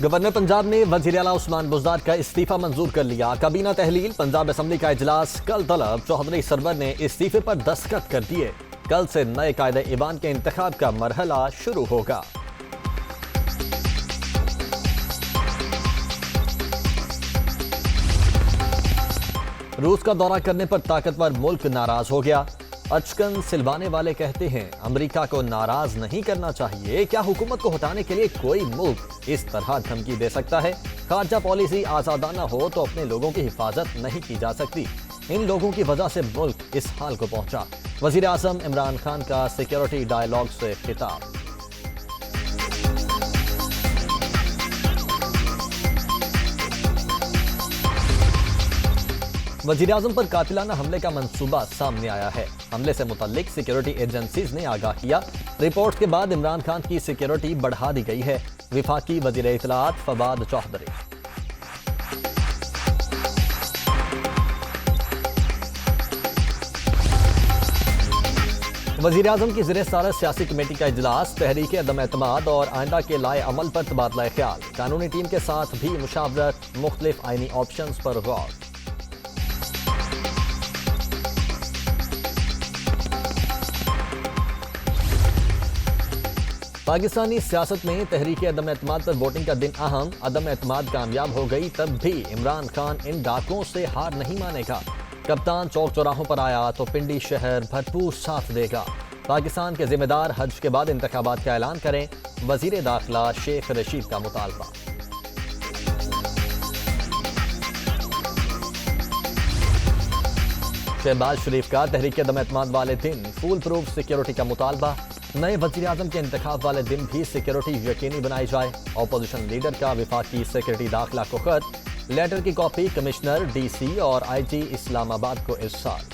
Governor Punjab نے وزیر اعلیٰ عثمان بزدار کا استعفی منظور کر لیا۔ کابینہ تحلیل پنجاب اسمبلی کا اجلاس کل طلب، چودھری سرور نے استعفے پر دستخط کر دیے۔ کل سے نئے قائد ایوان کے انتخاب کا مرحلہ شروع ہوگا۔ روس کا دورہ کرنے پر طاقتور ملک ناراض ہو گیا۔ اچکن سلوانے والے کہتے ہیں امریکہ کو ناراض نہیں کرنا چاہیے۔ کیا حکومت کو ہٹانے کے لیے کوئی ملک اس طرح دھمکی دے سکتا ہے؟ خارجہ پالیسی آزادانہ ہو تو اپنے لوگوں کی حفاظت نہیں کی جا سکتی۔ ان لوگوں کی وجہ سے ملک اس حال کو پہنچا۔ وزیر اعظم عمران خان کا سیکیورٹی ڈائیلاگ سے خطاب۔ وزیراعظم پر قاتلانہ حملے کا منصوبہ سامنے آیا ہے۔ حملے سے متعلق سیکیورٹی ایجنسیز نے آگاہ کیا۔ رپورٹ کے بعد عمران خان کی سیکیورٹی بڑھا دی گئی ہے۔ وفاقی وزیر اطلاعات فواد چوہدری۔ وزیراعظم کی زیر صدارت سیاسی کمیٹی کا اجلاس، تحریک عدم اعتماد اور آئندہ کے لائے عمل پر تبادلہ خیال۔ قانونی ٹیم کے ساتھ بھی مشاورت، مختلف آئینی آپشنز پر غور۔ پاکستانی سیاست میں تحریک عدم اعتماد پر ووٹنگ کا دن اہم۔ عدم اعتماد کامیاب ہو گئی تب بھی عمران خان ان ڈاکوں سے ہار نہیں مانے گا۔ کپتان چوک چوراہوں پر آیا تو پنڈی شہر بھرپور ساتھ دے گا۔ پاکستان کے ذمہ دار حج کے بعد انتخابات کا اعلان کریں، وزیر داخلہ شیخ رشید کا مطالبہ۔ شہباز شریف کا تحریک عدم اعتماد والے دن فول پروف سیکیورٹی کا مطالبہ۔ نئے وزیر اعظم کے انتخاب والے دن بھی سیکیورٹی یقینی بنائی جائے۔ اپوزیشن لیڈر کا وفاقی سیکیورٹی داخلہ کو خط، لیٹر کی کاپی کمشنر، ڈی سی اور آئی جی اسلام آباد کو ارسال۔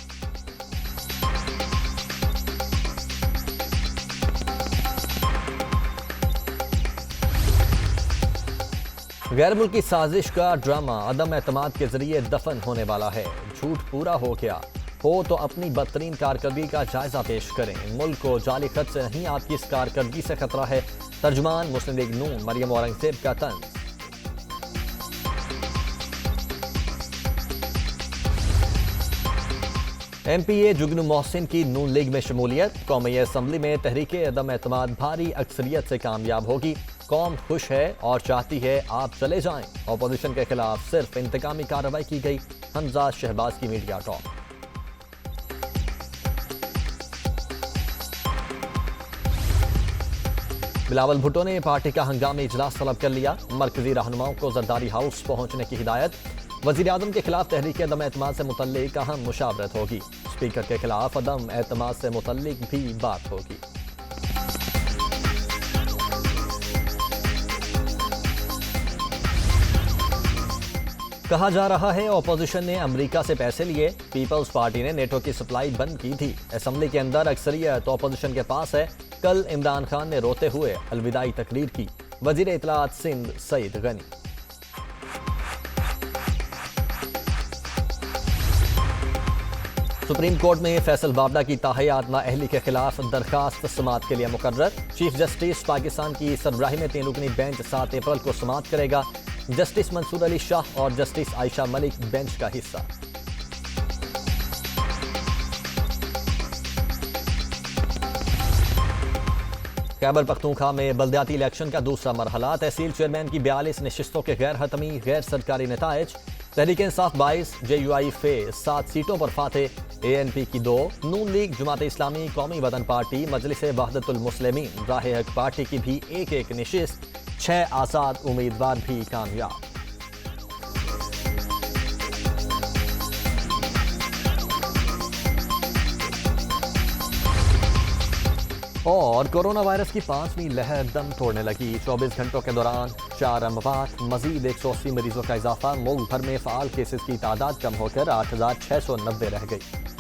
غیر ملکی سازش کا ڈرامہ عدم اعتماد کے ذریعے دفن ہونے والا ہے۔ جھوٹ پورا ہو گیا ہو تو اپنی بدترین کارکردگی کا جائزہ پیش کریں۔ ملک کو جعلی خط سے نہیں، آپ کی اس کارکردگی سے خطرہ ہے۔ ترجمان مسلم لیگ نون مریم اورنگزیب کا طنز۔ ایم پی اے جگنو محسن کی نون لیگ میں شمولیت۔ قومی اسمبلی میں تحریک عدم اعتماد بھاری اکثریت سے کامیاب ہوگی۔ قوم خوش ہے اور چاہتی ہے آپ چلے جائیں۔ اپوزیشن کے خلاف صرف انتقامی کارروائی کی گئی، حمزہ شہباز کی میڈیا ٹاک۔ بلاول بھٹو نے پارٹی کا ہنگامی اجلاس طلب کر لیا۔ مرکزی رہنماؤں کو زرداری ہاؤس پہنچنے کی ہدایت۔ وزیر اعظم کے خلاف تحریک عدم اعتماد سے متعلق اہم مشاورت ہوگی۔ اسپیکر کے خلاف عدم اعتماد سے متعلق بھی بات ہوگی۔ کہا جا رہا ہے اپوزیشن نے امریکہ سے پیسے لیے۔ پیپلز پارٹی نے نیٹو کی سپلائی بند کی تھی۔ اسمبلی کے اندر اکثریت اپوزیشن کے پاس ہے۔ کل عمران خان نے روتے ہوئے الوداعی تقریر کی۔ وزیر اطلاعات سندھ سعید غنی۔ سپریم کورٹ میں فیصل بابڑہ کی تاحیات نااہلی کے خلاف درخواست سماعت کے لیے مقرر۔ چیف جسٹس پاکستان کی سربراہی میں 3 رکنی بینچ 7 اپریل کو سماعت کرے گا۔ جسٹس منصور علی شاہ اور جسٹس عائشہ ملک بینچ کا حصہ۔ خیبر پختونخوا میں بلدیاتی الیکشن کا دوسرا مرحلہ۔ تحصیل چیئرمین کی 42 نشستوں کے غیر حتمی غیر سرکاری نتائج۔ تحریک انصاف 22، جے یو آئی فے 7 سیٹوں پر فاتح، اے این پی کی 2، نون لیگ، جماعت اسلامی، قومی وطن پارٹی، مجلس وحدت المسلمین، راہ حق پارٹی کی بھی ایک نشست۔ 6 آزاد امیدوار بھی کامیاب۔ اور کورونا وائرس کی 5ویں لہر دم توڑنے لگی۔ 24 گھنٹوں کے دوران 4 اموات، مزید 180 مریضوں کا اضافہ۔ ملک بھر میں فعال کیسز کی تعداد کم ہو کر 8690 رہ گئی۔